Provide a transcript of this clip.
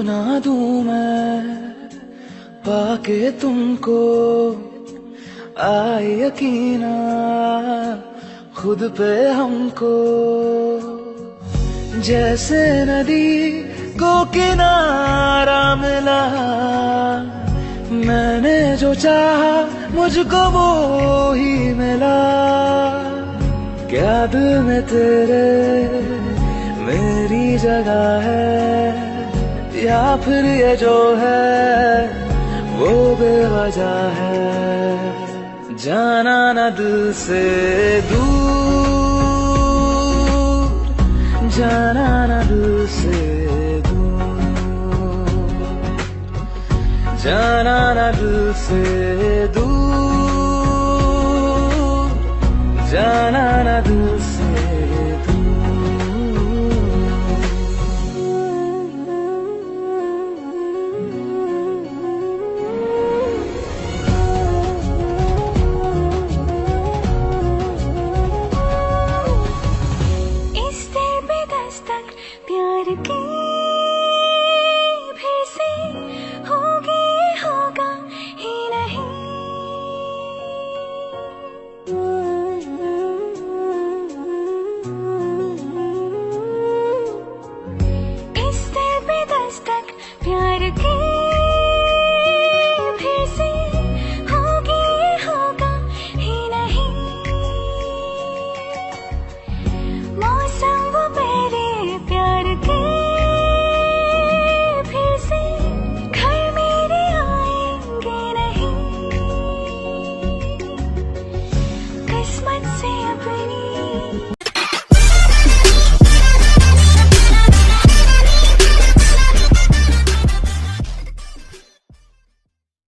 ना दूं मैं पाके तुमको, आए यकीना खुद पे हमको। जैसे नदी को किनारा मिला, मैंने जो चाहा मुझको वो ही मिला। क्या दिल में तेरे मेरी जगह है, या फिर ये जो है वो बेवजह है। जाना ना दिल से दूर, जाना ना दिल से दूर, जाना ना दिल से दूर, जाना ना दिल से प्यार की फिर से होगी, होगा ही नहीं। इस दिल पे दस्तक प्यार की फिर से होगी, होगा ही नहीं। मौसम वो मेरे प्यार के फिर से घर मेरे आएंगे नहीं। किस्मत से अपनी